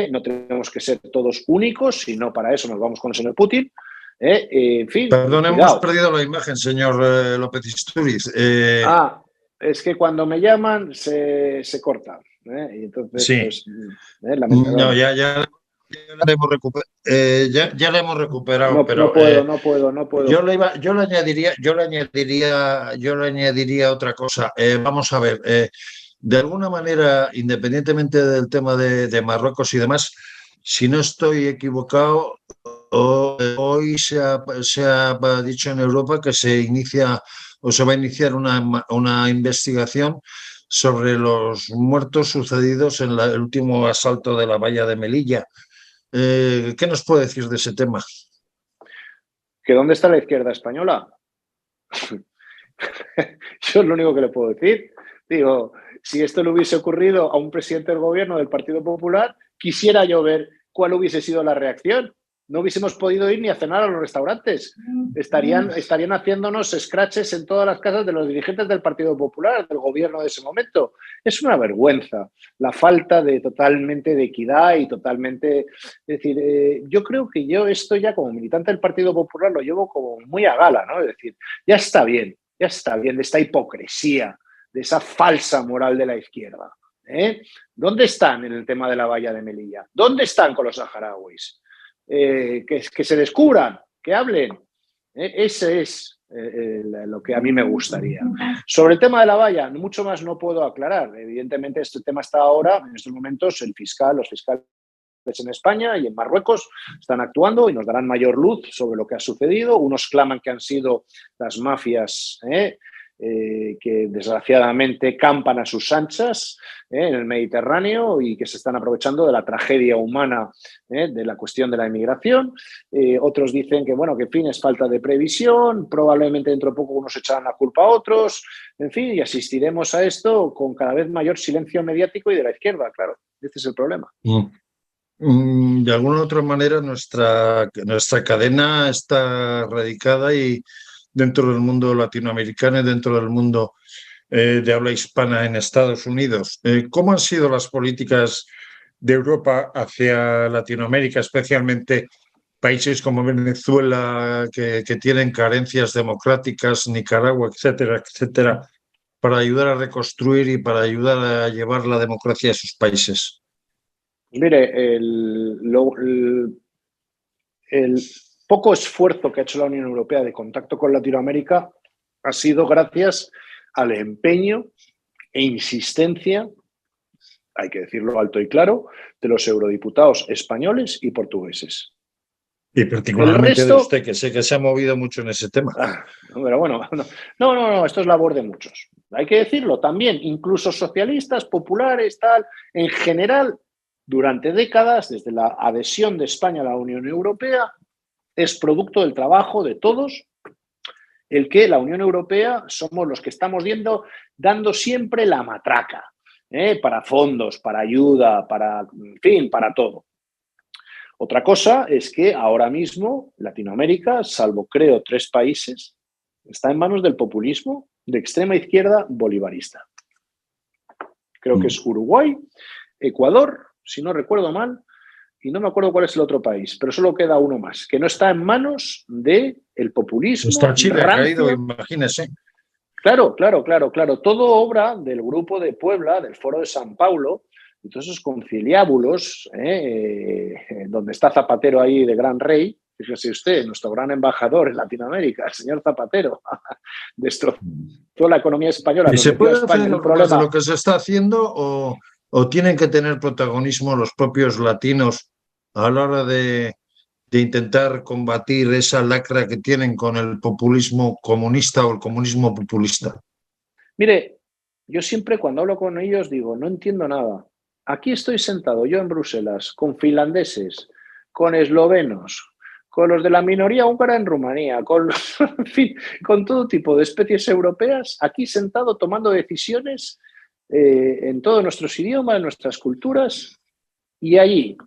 no tenemos que ser todos únicos, sino para eso nos vamos con el señor Putin. En fin. Perdón, hemos perdido la imagen, señor López Istúriz. Es que cuando me llaman se corta. Y entonces, sí. Pues, no, ya la hemos recuperado. No, pero, no puedo. Yo le añadiría otra cosa. Vamos a ver, de alguna manera, independientemente del tema de Marruecos y demás, si no estoy equivocado, hoy se ha dicho en Europa que se inicia o se va a iniciar una investigación sobre los muertos sucedidos en el último asalto de la valla de Melilla. ¿Qué nos puede decir de ese tema? ¿Que dónde está la izquierda española? Yo es lo único que le puedo decir. Digo, si esto le hubiese ocurrido a un presidente del gobierno del Partido Popular, quisiera yo ver cuál hubiese sido la reacción. No hubiésemos podido ir ni a cenar a los restaurantes. Estarían haciéndonos scratches en todas las casas de los dirigentes del Partido Popular, del gobierno de ese momento. Es una vergüenza la falta totalmente de equidad y totalmente... Es decir, yo creo que yo esto ya como militante del Partido Popular lo llevo como muy a gala, ¿no? Es decir, ya está bien de esta hipocresía, de esa falsa moral de la izquierda. ¿Dónde están en el tema de la valla de Melilla? ¿Dónde están con los saharauis? Que se descubran, que hablen. Ese es lo que a mí me gustaría. Sobre el tema de la valla, mucho más no puedo aclarar. Evidentemente, este tema está ahora, en estos momentos, los fiscales en España y en Marruecos están actuando y nos darán mayor luz sobre lo que ha sucedido. Unos claman que han sido las mafias que desgraciadamente campan a sus anchas en el Mediterráneo y que se están aprovechando de la tragedia humana de la cuestión de la inmigración. Otros dicen que, bueno, que en fin, es falta de previsión, probablemente dentro de poco unos echarán la culpa a otros, en fin, y asistiremos a esto con cada vez mayor silencio mediático y de la izquierda, claro. Este es el problema. De alguna u otra manera, nuestra cadena está radicada y dentro del mundo latinoamericano y dentro del mundo de habla hispana en Estados Unidos. ¿Cómo han sido las políticas de Europa hacia Latinoamérica, especialmente países como Venezuela, que tienen carencias democráticas, Nicaragua, etcétera, etcétera, para ayudar a reconstruir y para ayudar a llevar la democracia a sus países? Mire, el poco esfuerzo que ha hecho la Unión Europea de contacto con Latinoamérica ha sido gracias al empeño e insistencia, hay que decirlo alto y claro, de los eurodiputados españoles y portugueses. Y particularmente de usted, que sé que se ha movido mucho en ese tema. Pero bueno, no, esto es labor de muchos. Hay que decirlo también, incluso socialistas, populares, tal, en general, durante décadas, desde la adhesión de España a la Unión Europea, es producto del trabajo de todos el que la Unión Europea somos los que estamos dando siempre la matraca, para fondos, para ayuda, en fin, para todo. Otra cosa es que ahora mismo Latinoamérica, salvo creo 3 países, está en manos del populismo de extrema izquierda bolivarista. Creo que es Uruguay, Ecuador, si no recuerdo mal, y no me acuerdo cuál es el otro país, pero solo queda uno más, que no está en manos del populismo. Está Chile, ha caído, imagínese. Claro. Todo obra del Grupo de Puebla, del Foro de San Paulo, y todos esos conciliábulos, donde está Zapatero ahí de gran rey, fíjese usted, nuestro gran embajador en Latinoamérica, el señor Zapatero, destrozó la economía española. ¿Y se puede hacer más de lo que se está haciendo o tienen que tener protagonismo los propios latinos a la hora de intentar combatir esa lacra que tienen con el populismo comunista o el comunismo populista? Mire, yo siempre cuando hablo con ellos digo, no entiendo nada. Aquí estoy sentado yo en Bruselas con finlandeses, con eslovenos, con los de la minoría húngara en Rumanía, en fin, con todo tipo de especies europeas, aquí sentado tomando decisiones en todos nuestros idiomas, en nuestras culturas, y allí,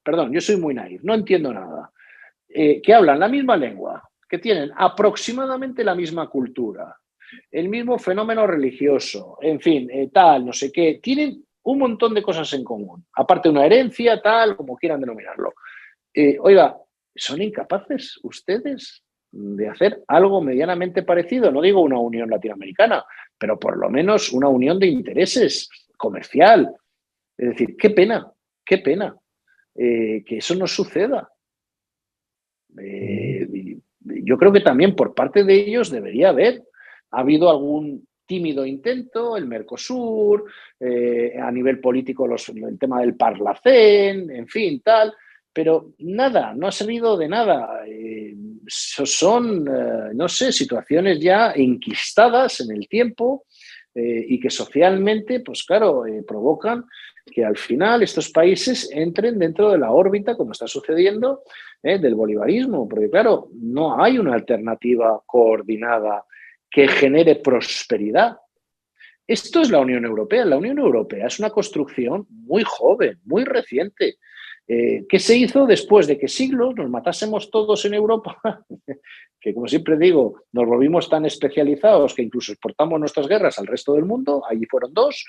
perdón, yo soy muy naif, no entiendo nada, que hablan la misma lengua, que tienen aproximadamente la misma cultura, el mismo fenómeno religioso, en fin, tal, no sé qué, tienen un montón de cosas en común, aparte de una herencia, tal, como quieran denominarlo. Oiga, ¿son incapaces ustedes de hacer algo medianamente parecido? No digo una unión latinoamericana, pero por lo menos una unión de intereses comercial. Es decir, qué pena que eso no suceda. Yo creo que también por parte de ellos debería haber habido algún tímido intento, el Mercosur, a nivel político el tema del Parlacén, en fin, tal, pero nada, no ha servido de nada. Son, no sé, situaciones ya enquistadas en el tiempo y que socialmente, pues claro, provocan que al final estos países entren dentro de la órbita, como está sucediendo, del bolivarismo, porque claro, no hay una alternativa coordinada que genere prosperidad. Esto es la Unión Europea. La Unión Europea es una construcción muy joven, muy reciente, que se hizo después de que siglos nos matásemos todos en Europa, que como siempre digo, nos volvimos tan especializados que incluso exportamos nuestras guerras al resto del mundo, allí fueron 2,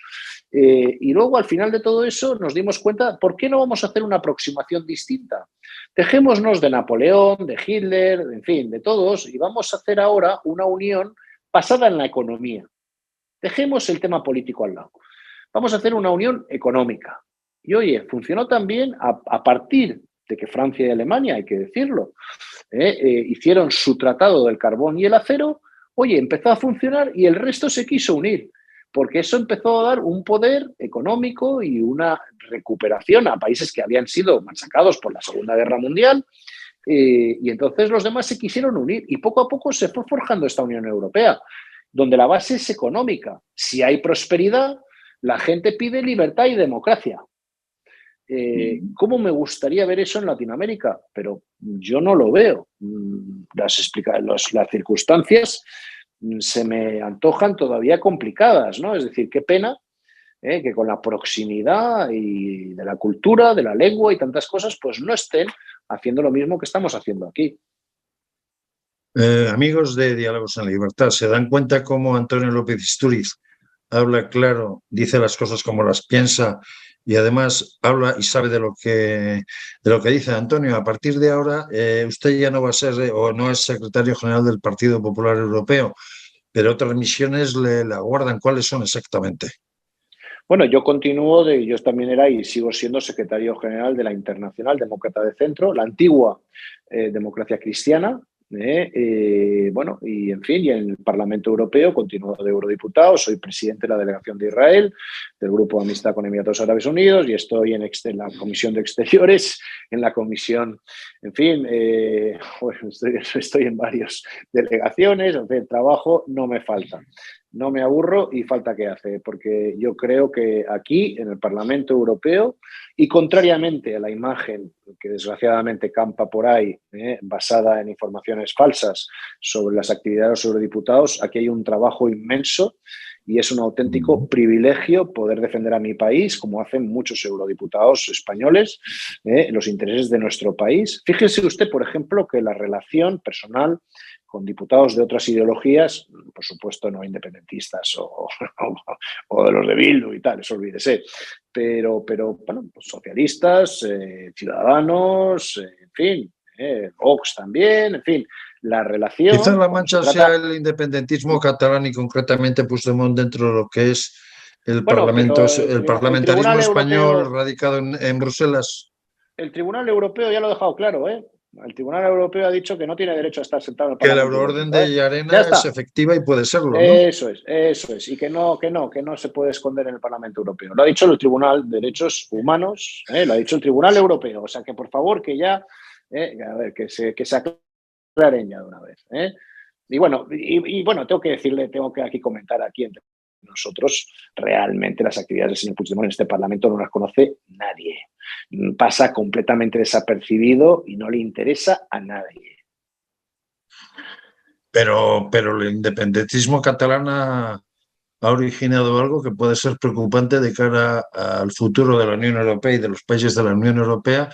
y luego al final de todo eso nos dimos cuenta, ¿por qué no vamos a hacer una aproximación distinta? Dejémonos de Napoleón, de Hitler, en fin, de todos, y vamos a hacer ahora una unión basada en la economía. Dejemos el tema político al lado. Vamos a hacer una unión económica. Y oye, funcionó también a partir de que Francia y Alemania, hay que decirlo, hicieron su tratado del carbón y el acero. Oye, empezó a funcionar y el resto se quiso unir, porque eso empezó a dar un poder económico y una recuperación a países que habían sido machacados por la Segunda Guerra Mundial. Y entonces los demás se quisieron unir y poco a poco se fue forjando esta Unión Europea. donde la base es económica. Si hay prosperidad, la gente pide libertad y democracia. ¿Cómo me gustaría ver eso en Latinoamérica? Pero yo no lo veo. Las circunstancias se me antojan todavía complicadas, ¿no? Es decir, qué pena que con la proximidad y de la cultura, de la lengua y tantas cosas, pues no estén haciendo lo mismo que estamos haciendo aquí. Amigos de Diálogos en Libertad, ¿se dan cuenta cómo Antonio López Istúriz habla claro, dice las cosas como las piensa y además habla y sabe de lo que dice Antonio? A partir de ahora, usted ya no va a ser o no es secretario general del Partido Popular Europeo, pero otras misiones le aguardan. ¿Cuáles son exactamente? Bueno, yo también era y sigo siendo secretario general de la Internacional Demócrata de Centro, la antigua democracia cristiana. Bueno, y en fin, y en el Parlamento Europeo continúo de eurodiputado, soy presidente de la delegación de Israel, del Grupo de Amistad con Emiratos Árabes Unidos, y estoy en la Comisión de Exteriores, en la Comisión, en fin, bueno, estoy en varias delegaciones, en fin, trabajo no me falta. No me aburro y falta que hace, porque yo creo que aquí, en el Parlamento Europeo, y contrariamente a la imagen que desgraciadamente campa por ahí, basada en informaciones falsas sobre las actividades de los eurodiputados, aquí hay un trabajo inmenso y es un auténtico privilegio poder defender a mi país, como hacen muchos eurodiputados españoles, los intereses de nuestro país. Fíjese usted, por ejemplo, que la relación personal con diputados de otras ideologías, por supuesto no independentistas o de los de Bildu y tal, eso olvídese, pero bueno, pues socialistas, ciudadanos, en fin, Vox también, en fin, la Quizá relación, la cuando se mancha trata... sea el independentismo catalán y concretamente Puigdemont dentro de lo que es Bueno, pero el el parlamentarismo Tribunal español Europeo, radicado en Bruselas. el Tribunal Europeo ya lo ha dejado claro, ¿eh? El Tribunal Europeo ha dicho que no tiene derecho a estar sentado en el Que la Parlamento euroorden Europeo, ¿eh? de Ya Llarena es está. efectiva y puede serlo, ¿no? Eso es. Y que no se puede esconder en el Parlamento Europeo. Lo ha dicho el Tribunal de Derechos Humanos, lo ha dicho el Tribunal Europeo. O sea que, por favor, que ya, a ver, que se aclaren ya de una vez. Bueno, tengo que aquí comentar aquí entre nosotros, realmente las actividades del señor Puigdemont en este Parlamento no las conoce nadie. Pasa completamente desapercibido y no le interesa a nadie. Pero el independentismo catalán ha originado algo que puede ser preocupante de cara al futuro de la Unión Europea y de los países de la Unión Europea.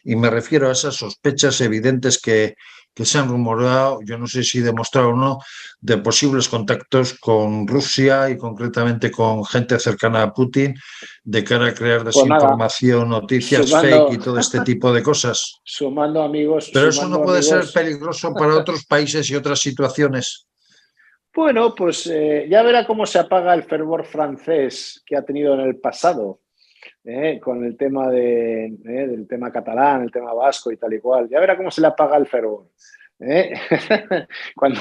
Y me refiero a esas sospechas evidentes que se han rumoreado, yo no sé si demostrado o no, de posibles contactos con Rusia y concretamente con gente cercana a Putin de cara a crear Pues nada, desinformación, noticias fake sumando, y todo este tipo de cosas. Pero eso no sumando puede ser amigos. peligroso para otros países y otras situaciones. Bueno, pues ya verá cómo se apaga el fervor francés que ha tenido en el pasado, con el tema del tema catalán, el tema vasco y tal y cual. Ya verá cómo se le apaga el fervor. ¿eh? cuando,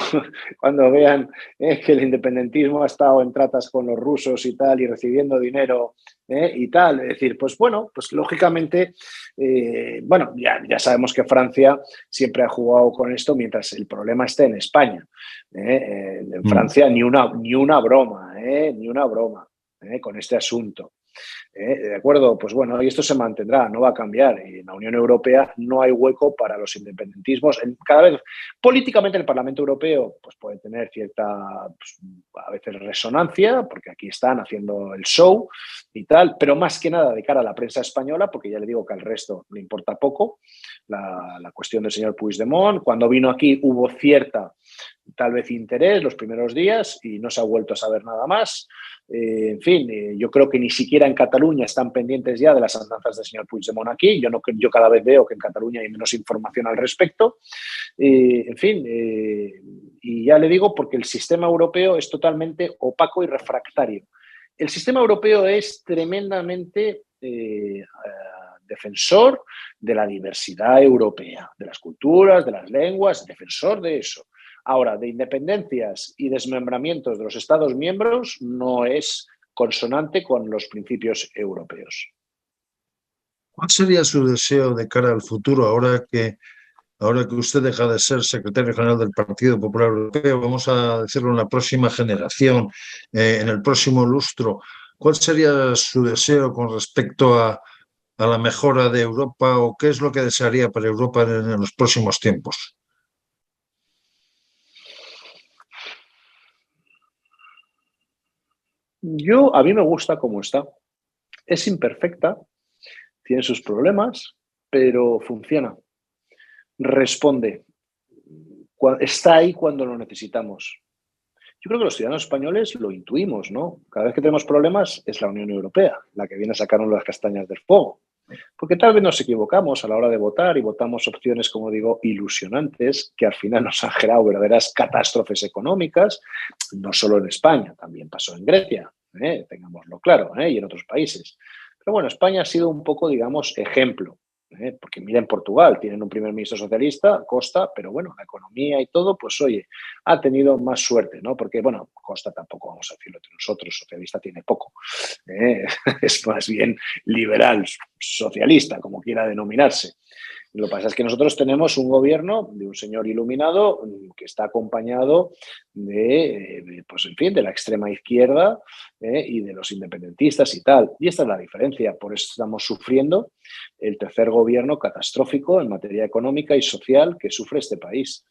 cuando vean que el independentismo ha estado en tratas con los rusos y tal y recibiendo dinero y tal. Es decir, pues bueno, pues lógicamente, bueno, ya sabemos que Francia siempre ha jugado con esto mientras el problema esté en España. En Francia ni una broma, ni una broma con este asunto. ¿De acuerdo? Pues bueno, y esto se mantendrá, no va a cambiar. Y en la Unión Europea no hay hueco para los independentismos. Cada vez, políticamente, el Parlamento Europeo pues puede tener cierta, pues, a veces, resonancia, porque aquí están haciendo el show y tal, pero más que nada de cara a la prensa española, porque ya le digo que al resto le importa poco la cuestión del señor Puigdemont. Cuando vino aquí hubo cierta, tal vez, interés los primeros días y no se ha vuelto a saber nada más. En fin, yo creo que ni siquiera en Cataluña están pendientes ya de las andanzas del señor Puigdemont aquí. Yo cada vez veo que en Cataluña hay menos información al respecto. En fin, y ya le digo porque el sistema europeo es totalmente opaco y refractario. El sistema europeo es tremendamente defensor de la diversidad europea, de las culturas, de las lenguas, defensor de eso. Ahora, de independencias y desmembramientos de los Estados miembros no es consonante con los principios europeos. ¿Cuál sería su deseo de cara al futuro ahora que ahora que usted deja de ser secretario general del Partido Popular Europeo, vamos a decirlo en la próxima generación, en el próximo lustro, ¿cuál sería su deseo con respecto a la mejora de Europa o qué es lo que desearía para Europa en los próximos tiempos? A mí me gusta cómo está. Es imperfecta, tiene sus problemas, pero funciona. Responde. Está ahí cuando lo necesitamos. Yo creo que los ciudadanos españoles lo intuimos, ¿no? Cada vez que tenemos problemas es la Unión Europea la que viene a sacarnos las castañas del fuego. Porque tal vez nos equivocamos a la hora de votar y votamos opciones, como digo, ilusionantes, que al final nos han generado verdaderas catástrofes económicas, no solo en España, también pasó en Grecia, tengámoslo claro, y en otros países. Pero bueno, España ha sido un poco, digamos, ejemplo. Porque mira en Portugal, tienen un primer ministro socialista, Costa, pero bueno, la economía y todo, pues oye, ha tenido más suerte, ¿no? Porque bueno, Costa tampoco, vamos a decirlo entre nosotros, socialista tiene poco, es más bien liberal, socialista, como quiera denominarse. Lo que pasa es que nosotros tenemos un gobierno de un señor iluminado que está acompañado pues en fin, de la extrema izquierda y de los independentistas y tal. Y esta es la diferencia. Por eso estamos sufriendo el tercer gobierno catastrófico en materia económica y social que sufre este país.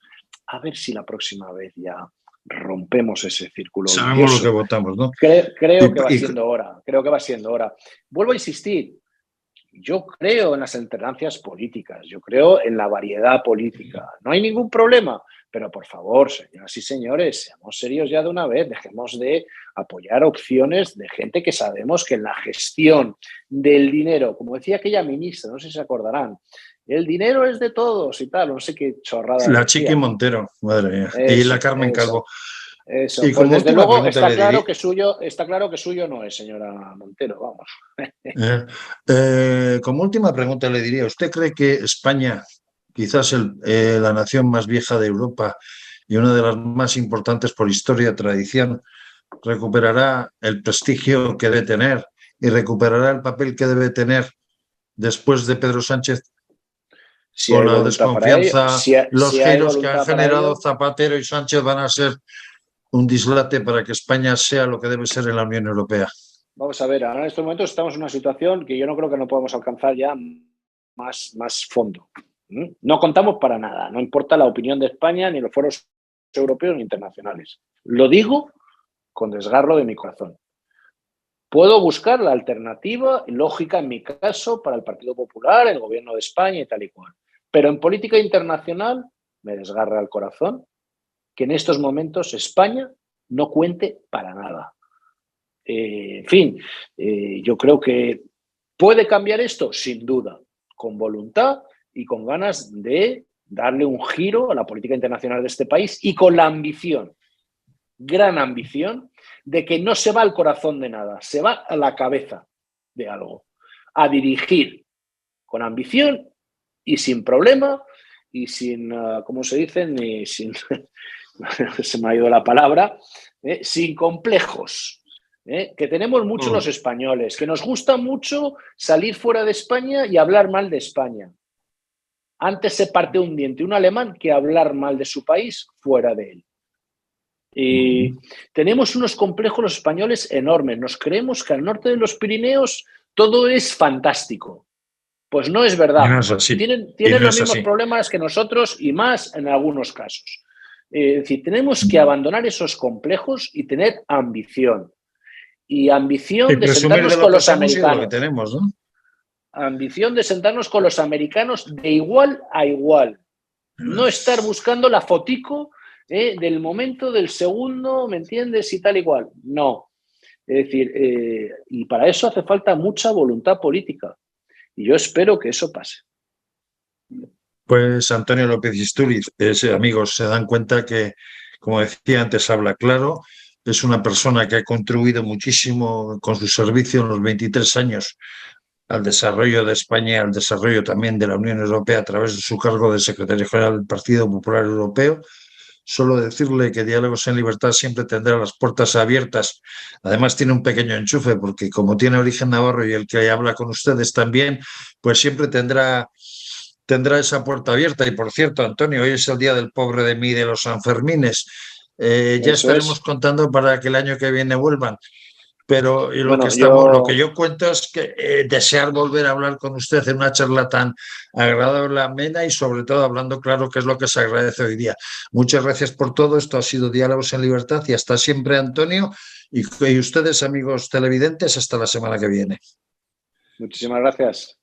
A ver si la próxima vez ya rompemos ese círculo Sabemos vicioso. lo que votamos, ¿no? Creo que va siendo hora. Creo que va siendo hora. Vuelvo a insistir. Yo creo en las alternancias políticas, yo creo en la variedad política. No hay ningún problema, pero por favor, señoras y señores, seamos serios ya de una vez, dejemos de apoyar opciones de gente que sabemos que en la gestión del dinero, como decía aquella ministra, no sé si se acordarán, el dinero es de todos y tal, no sé qué chorrada. La Chiqui Montero, madre mía, y la Carmen Calvo. Eso, Y pues como desde última luego pregunta le diría, está claro que suyo no es, señora Montero, vamos. Como última pregunta le diría, ¿usted cree que España, quizás la nación más vieja de Europa y una de las más importantes por historia y tradición, recuperará el prestigio que debe tener y recuperará el papel que debe tener después de Pedro Sánchez? Si Con hay la voluntad para ello, desconfianza, los si hay giros que han voluntad para generado ello, Zapatero y Sánchez van a ser un dislate para que España sea lo que debe ser en la Unión Europea. vamos a ver, ahora en estos momentos estamos en una situación que yo no creo que no podemos alcanzar ya más fondo. No contamos para nada, no importa la opinión de España, ni los foros europeos ni internacionales. Lo digo con desgarro de mi corazón. Puedo buscar la alternativa lógica, en mi caso, para el Partido Popular, el Gobierno de España y tal y cual. Pero en política internacional me desgarra el corazón que en estos momentos España no cuente para nada. En fin, yo creo que puede cambiar esto, sin duda, con voluntad y con ganas de darle un giro a la política internacional de este país y con la ambición, gran ambición, de que no se va al corazón de nada, se va a la cabeza de algo, a dirigir con ambición y sin problema y sin, ¿cómo se dice? Ni sin, se me ha ido la palabra, sin complejos. Que tenemos mucho los españoles, que nos gusta mucho salir fuera de España y hablar mal de España. Antes se parte un diente un alemán que hablar mal de su país fuera de él. Y tenemos unos complejos los españoles enormes. Nos creemos que al norte de los Pirineos todo es fantástico. Pues no es verdad. No es así. Tienen no los es mismos así. problemas que nosotros y más en algunos casos. Es decir, tenemos que abandonar esos complejos y tener ambición. Y ambición de sentarnos con los americanos. Lo que tenemos, ¿no? Ambición de sentarnos con los americanos de igual a igual. No estar buscando la fotico del momento, del segundo, ¿me entiendes? Y tal igual. No. Es decir, y para eso hace falta mucha voluntad política. Y yo espero que eso pase. Pues Antonio López Istúriz, amigos, se dan cuenta que, como decía antes, habla claro. Es una persona que ha contribuido muchísimo con su servicio en los 23 años al desarrollo de España y al desarrollo también de la Unión Europea a través de su cargo de secretario general del Partido Popular Europeo. Solo decirle que Diálogos en Libertad siempre tendrá las puertas abiertas. Además tiene un pequeño enchufe porque como tiene origen navarro y el que habla con ustedes también, pues siempre tendrá tendrá esa puerta abierta. Y por cierto, Antonio, hoy es el día del pobre de mí de los Sanfermines. Ya Eso estaremos es. contando para que el año que viene vuelvan. Pero Bueno, lo que yo cuento es que desear volver a hablar con usted en una charla tan agradable, amena y sobre todo hablando claro que es lo que se agradece hoy día. Muchas gracias por todo. Esto ha sido Diálogos en Libertad y hasta siempre, Antonio. Y ustedes, amigos televidentes, hasta la semana que viene. muchísimas gracias.